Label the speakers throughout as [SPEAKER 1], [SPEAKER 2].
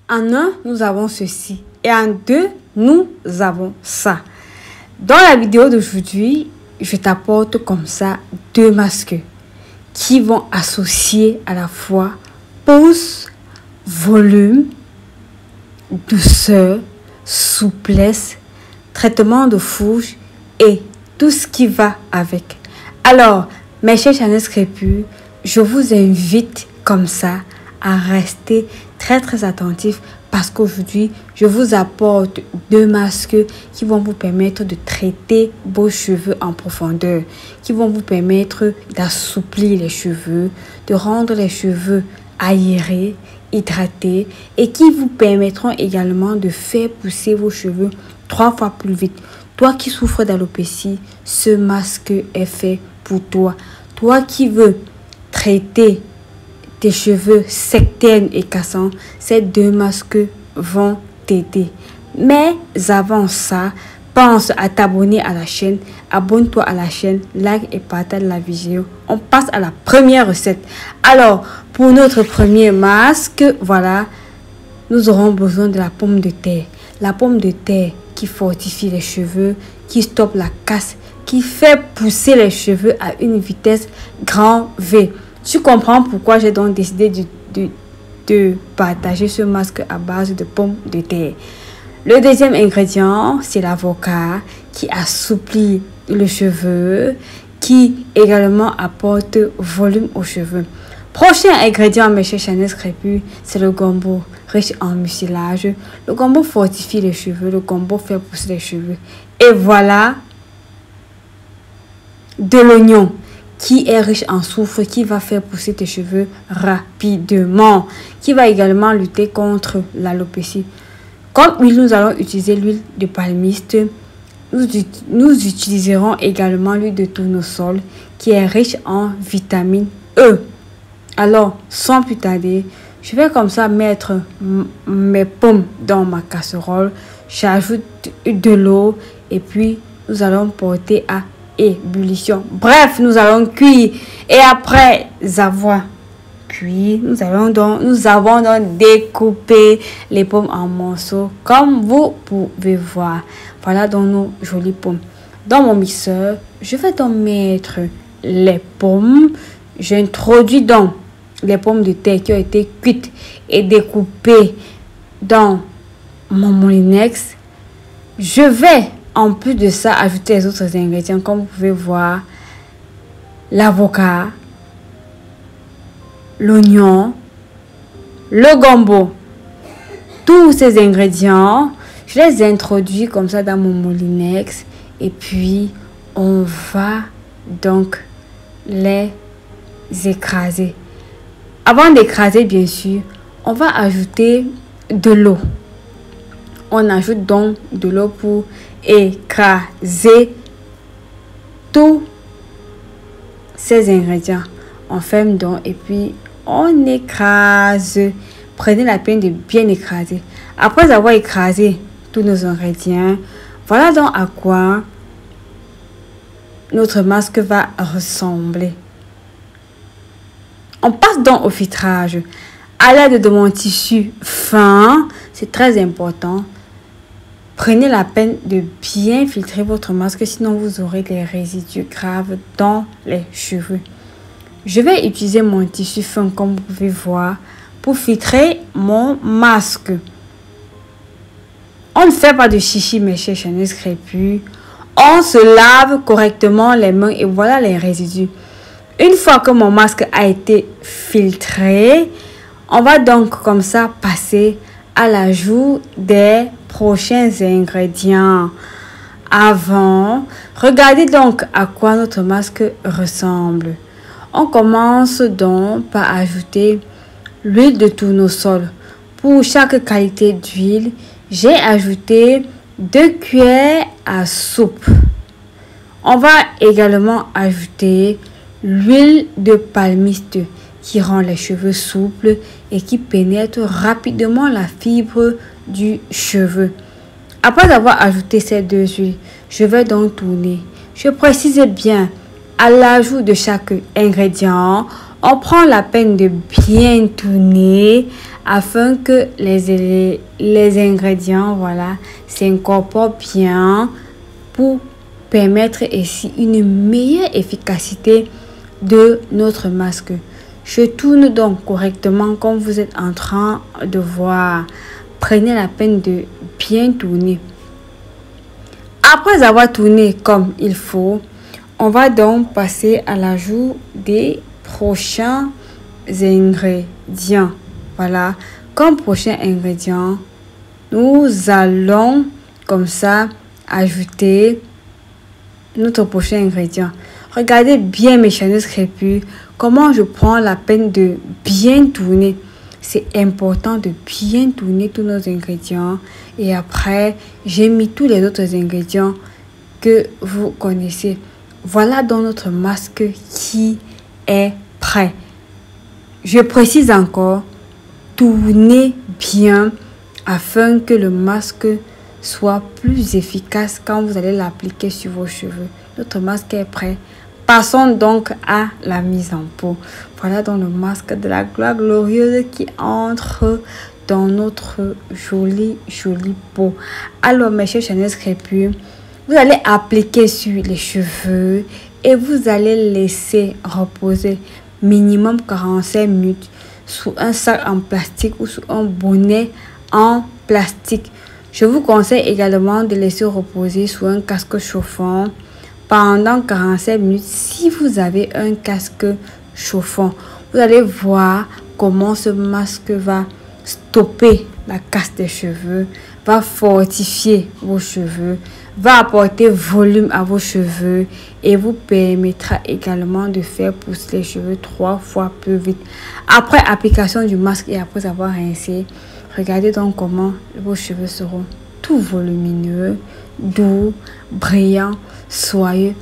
[SPEAKER 1] En un, nous avons ceci. Et en deux, nous avons ça. Dans la vidéo d'aujourd'hui, je t'apporte comme ça deux masques qui vont associer à la fois pouce, volume, douceur, souplesse, traitement de fourche et tout ce qui va avec. Alors, mes chers Chanel Crépus, je vous invite comme ça à rester très attentifs parce qu'aujourd'hui, je vous apporte deux masques qui vont vous permettre de traiter vos cheveux en profondeur, qui vont vous permettre d'assouplir les cheveux, de rendre les cheveux aérés, hydratés et qui vous permettront également de faire pousser vos cheveux 3 fois plus vite. Toi qui souffres d'alopécie, ce masque est fait pour toi. Toi qui veux traiter tes cheveux sectaires et cassants, ces deux masques vont t'aider. Mais avant ça, pense à t'abonner à la chaîne. Abonne-toi à la chaîne, like et partage la vidéo. On passe à la première recette. Alors, pour notre premier masque, voilà, nous aurons besoin de la pomme de terre. La pomme de terre qui fortifie les cheveux, qui stoppe la casse, qui fait pousser les cheveux à une vitesse grand V. Tu comprends pourquoi j'ai donc décidé de partager ce masque à base de pommes de terre. Le deuxième ingrédient, c'est l'avocat qui assouplit le cheveu, qui également apporte volume aux cheveux. Prochain ingrédient, mes chers Chanel Crépus, c'est le gombo, riche en mucilage. Le gombo fortifie les cheveux, le gombo fait pousser les cheveux. Et voilà, de l'oignon qui est riche en soufre, qui va faire pousser tes cheveux rapidement, qui va également lutter contre l'alopécie. Comme huile, nous allons utiliser l'huile de palmiste. Nous utiliserons également l'huile de tournesol qui est riche en vitamine E. Alors, sans plus tarder, je vais comme ça mettre mes pommes dans ma casserole. J'ajoute de l'eau et puis nous allons porter à ébullition. Bref, nous allons cuire et après avoir cuit, nous avons donc découpé les pommes en morceaux comme vous pouvez voir. Voilà donc nos jolies pommes. Dans mon mixeur, je vais donc mettre les pommes. J'introduis donc les pommes de terre qui ont été cuites et découpées dans mon moulinex. Je vais en plus de ça ajouter les autres ingrédients comme vous pouvez voir, l'avocat, l'oignon, le gombo. Tous ces ingrédients, je les introduis comme ça dans mon moulinex et puis on va donc les écraser. Avant d'écraser, bien sûr, on va ajouter de l'eau. On ajoute donc de l'eau pour écraser tous ces ingrédients. On ferme donc et puis on écrase. Prenez la peine de bien écraser. Après avoir écrasé tous nos ingrédients, voilà donc à quoi notre masque va ressembler. On passe donc au filtrage. À l'aide de mon tissu fin, c'est très important. Prenez la peine de bien filtrer votre masque, sinon vous aurez des résidus graves dans les cheveux. Je vais utiliser mon tissu fin, comme vous pouvez voir, pour filtrer mon masque. On ne fait pas de chichi, mes chers Chanel Crépus. On se lave correctement les mains et voilà les résidus. Une fois que mon masque a été filtré, on va donc comme ça passer à l'ajout des prochains ingrédients. Avant, regardez donc à quoi notre masque ressemble. On commence donc par ajouter l'huile de tournesol. Pour chaque qualité d'huile, j'ai ajouté 2 cuillères à soupe. On va également ajouter l'huile de palmiste qui rend les cheveux souples et qui pénètre rapidement la fibre du cheveu. Après avoir ajouté ces deux huiles, je vais donc tourner. Je précise bien, à l'ajout de chaque ingrédient, On prend la peine de bien tourner afin que les ingrédients, voilà, s'incorporent bien pour permettre ici une meilleure efficacité de notre masque. Je tourne donc correctement comme vous êtes en train de voir. Prenez la peine de bien tourner. Après avoir tourné comme il faut, on va donc passer à l'ajout des prochains ingrédients. Voilà, comme prochain ingrédient, nous allons comme ça ajouter notre prochain ingrédient. Regardez bien mes chaînes crépus, comment je prends la peine de bien tourner. C'est important de bien tourner tous nos ingrédients. Et après, j'ai mis tous les autres ingrédients que vous connaissez. Voilà donc notre masque qui est prêt. Je précise encore, tournez bien afin que le masque soit plus efficace quand vous allez l'appliquer sur vos cheveux. Notre masque est prêt. Passons donc à la mise en peau. Voilà donc le masque de la gloire glorieuse qui entre dans notre jolie peau. Alors mes chers Chanel crépus, vous allez appliquer sur les cheveux et vous allez laisser reposer minimum 45 minutes sous un sac en plastique ou sous un bonnet en plastique. Je vous conseille également de laisser reposer sous un casque chauffant pendant 45 minutes si vous avez un casque chauffant. Vous allez voir comment ce masque va stopper la casse des cheveux, va fortifier vos cheveux, va apporter volume à vos cheveux et vous permettra également de faire pousser les cheveux 3 fois plus vite. Après application du masque et après avoir rincé, regardez donc comment vos cheveux seront tout volumineux, doux, brillants, soyeux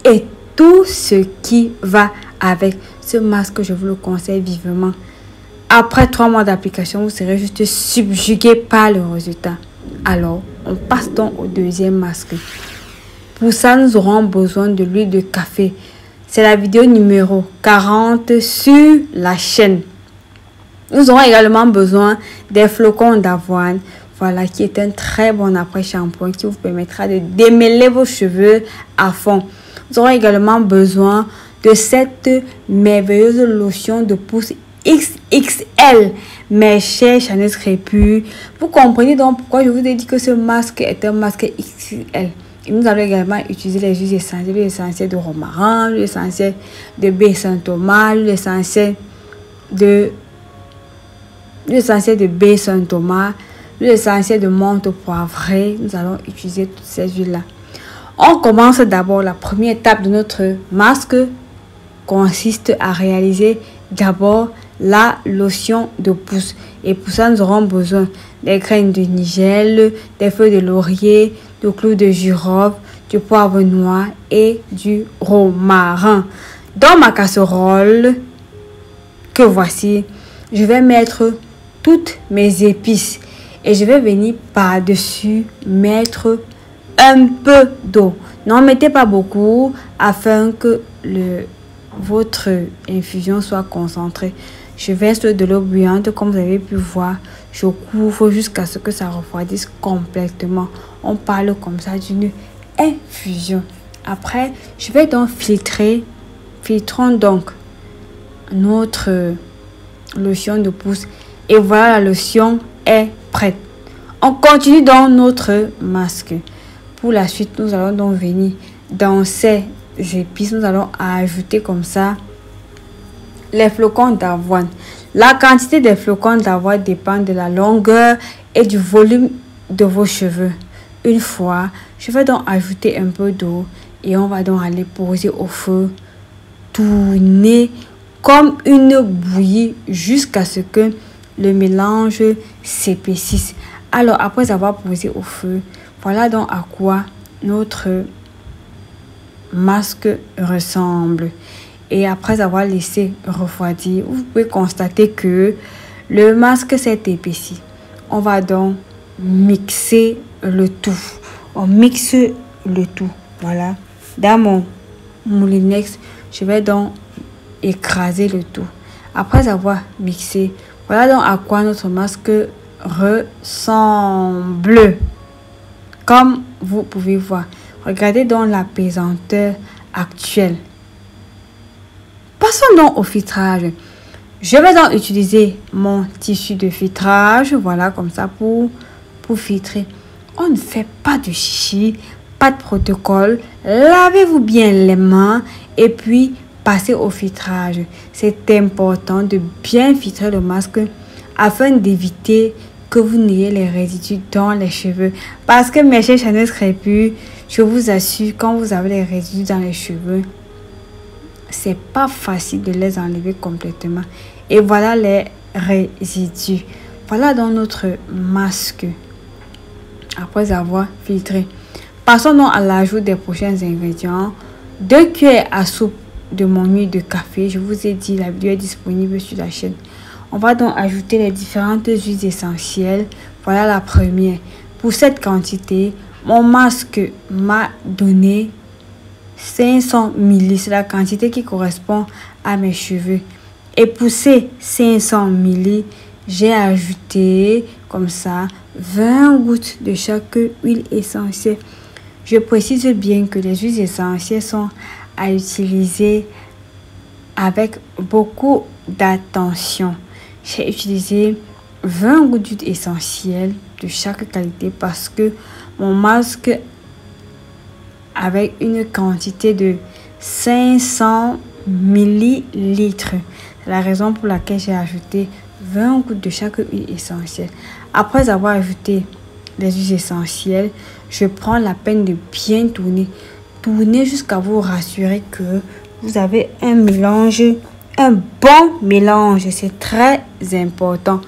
[SPEAKER 1] et tout ce qui va avec. Ce masque, je vous le conseille vivement. Après 3 mois d'application, vous serez juste subjugué par le résultat. Alors, on passe donc au deuxième masque. Pour ça, nous aurons besoin de l'huile de café. C'est la vidéo numéro 40 sur la chaîne. Nous aurons également besoin des flocons d'avoine. Voilà, qui est un très bon après-shampoing qui vous permettra de démêler vos cheveux à fond. Nous aurons également besoin de cette merveilleuse lotion de pousse XXL. Mes chers Chanel crépus, vous comprenez donc pourquoi je vous ai dit que ce masque est un masque XXL. Et nous allons également utiliser les huiles essentielles de romarin, l'huile essentielle de baie Saint-Thomas, l'huile essentielle de baie Saint-Thomas, l'huile essentielle de menthe poivrée. Nous allons utiliser toutes ces huiles-là. On commence d'abord. La première étape de notre masque consiste à réaliser d'abord la lotion de pousse. Et pour ça, nous aurons besoin des graines de nigel, des feuilles de laurier, du clou de girofle, du poivre noir et du romarin. Dans ma casserole que voici, je vais mettre toutes mes épices et je vais venir par-dessus mettre un peu d'eau. N'en mettez pas beaucoup afin que votre infusion soit concentrée. Je verse de l'eau bouillante comme vous avez pu voir. Je couvre jusqu'à ce que ça refroidisse complètement. On parle comme ça d'une infusion. Après, je vais donc filtrer. Filtrons donc notre lotion de pousse. Et voilà, la lotion est prête. On continue dans notre masque. Pour la suite, nous allons donc venir dans ces épices. Nous allons ajouter comme ça les flocons d'avoine. La quantité des flocons d'avoine dépend de la longueur et du volume de vos cheveux. Une fois, je vais donc ajouter un peu d'eau et on va donc aller poser au feu, tourner comme une bouillie jusqu'à ce que le mélange s'épaississe. Alors, après avoir posé au feu, voilà donc à quoi notre masque ressemble. Et après avoir laissé refroidir, vous pouvez constater que le masque s'est épaissi. On va donc mixer le tout. On mixe le tout. Voilà. Dans mon moulinex, je vais donc écraser le tout. Après avoir mixé, voilà donc à quoi notre masque ressemble. Comme vous pouvez voir, regardez donc la pesanteur actuelle. Passons donc au filtrage. Je vais donc utiliser mon tissu de filtrage, voilà, comme ça pour filtrer. On ne fait pas de chichi, pas de protocole. Lavez-vous bien les mains et puis passez au filtrage. C'est important de bien filtrer le masque afin d'éviter que vous n'ayez les résidus dans les cheveux. Parce que mes chers Chanel crépus, je vous assure, quand vous avez les résidus dans les cheveux, c'est pas facile de les enlever complètement. Et voilà les résidus. Voilà donc notre masque après avoir filtré. Passons donc à l'ajout des prochains ingrédients. 2 cuillères à soupe de mon huile de café. Je vous ai dit, la vidéo est disponible sur la chaîne. On va donc ajouter les différentes huiles essentielles. Voilà la première. Pour cette quantité, mon masque m'a donné 500 ml. C'est la quantité qui correspond à mes cheveux. Et pour ces 500 ml, j'ai ajouté comme ça 20 gouttes de chaque huile essentielle. Je précise bien que les huiles essentielles sont à utiliser avec beaucoup d'attention. J'ai utilisé 20 gouttes d'huile essentielle de chaque qualité parce que mon masque avec une quantité de 500 millilitres. C'est la raison pour laquelle j'ai ajouté 20 gouttes de chaque huile essentielle. Après avoir ajouté les huiles essentielles, je prends la peine de bien tourner. Tournez jusqu'à vous rassurer que vous avez un mélange, un bon mélange. C'est très important.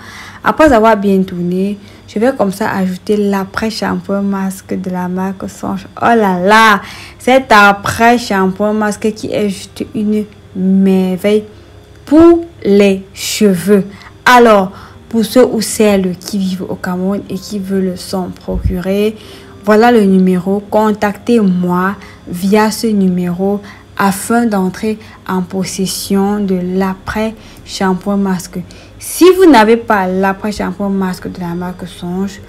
[SPEAKER 1] Après avoir bien tourné, je vais comme ça ajouter l'après-shampoing masque de la marque Songe. Oh là là, cet après-shampoing masque qui est juste une merveille pour les cheveux. Alors, pour ceux ou celles qui vivent au Cameroun et qui veulent s'en procurer, voilà le numéro. Contactez-moi via ce numéro afin d'entrer en possession de l'après-shampoing masque. Si vous n'avez pas l'après-shampoing masque de la marque Songe,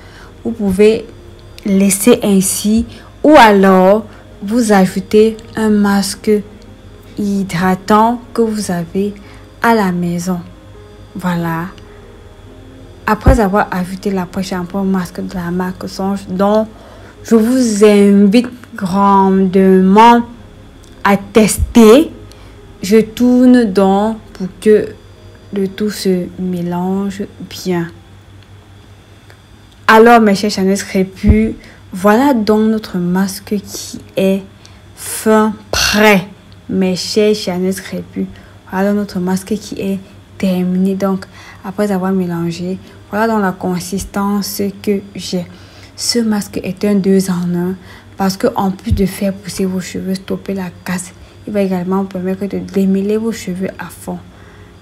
[SPEAKER 1] vous pouvez laisser ainsi ou alors vous ajoutez un masque hydratant que vous avez à la maison. Voilà. Après avoir ajouté l'après-shampoing masque de la marque Songe, donc je vous invite grandement à tester. Je tourne donc pour que le tout se mélange bien. Alors mes chers Chanel crépus, voilà donc notre masque qui est fin prêt. Mes chers Chanel crépus, voilà notre masque qui est terminé. Donc après avoir mélangé, voilà donc la consistance que j'ai. Ce masque est un 2 en 1 parce que en plus de faire pousser vos cheveux, stopper la casse, il va également vous permettre de démêler vos cheveux à fond.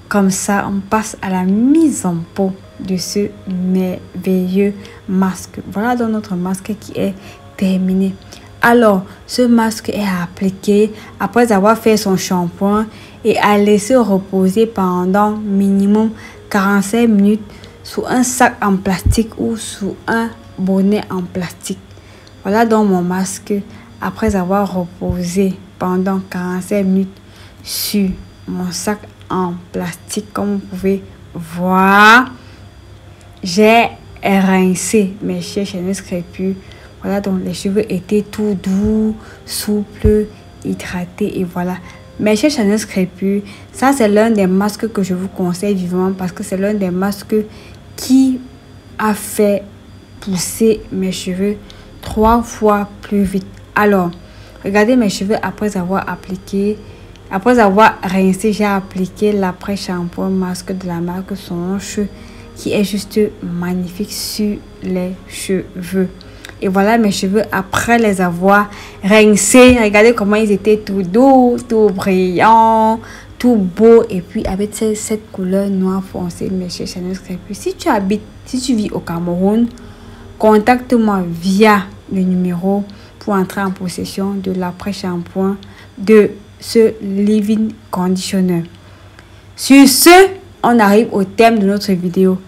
[SPEAKER 1] Comme ça, on passe à la mise en pot de ce merveilleux masque. Voilà donc notre masque qui est terminé. Alors, ce masque est à appliquer après avoir fait son shampoing et à laisser reposer pendant minimum 45 minutes sous un sac en plastique ou sous un bonnet en plastique. Voilà donc mon masque après avoir reposé pendant 45 minutes sur mon sac en plastique. Comme vous pouvez voir, j'ai rincé mes chers Chanel crépus. Voilà donc les cheveux étaient tout doux, souples, hydratés et voilà. Mes chers Chanel crépus, ça c'est l'un des masques que je vous conseille vivement parce que c'est l'un des masques qui a fait pousser mes cheveux 3 fois plus vite. Alors, regardez mes cheveux après avoir appliqué, après avoir rincé, j'ai appliqué l'après-shampoing masque de la marque Songe qui est juste magnifique sur les cheveux. Et voilà mes cheveux après les avoir rincés. Regardez comment ils étaient tout doux, tout brillants, tout beau. Et puis avec cette couleur noire foncée, mes chers Chanel crépus. Si tu vis au Cameroun, contacte-moi via le numéro pour entrer en possession de l'après-shampoing de ce leave-in conditioner. Sur ce, on arrive au thème de notre vidéo.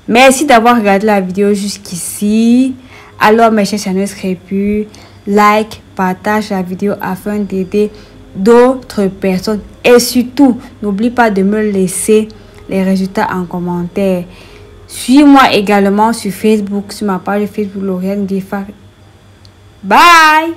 [SPEAKER 1] Merci d'avoir regardé la vidéo jusqu'ici. Alors mes chers channels crépus, like, partage la vidéo afin d'aider d'autres personnes. Et surtout, n'oublie pas de me laisser les résultats en commentaire. Suis-moi également sur Facebook, sur ma page Facebook Lauriane Diffa. Bye!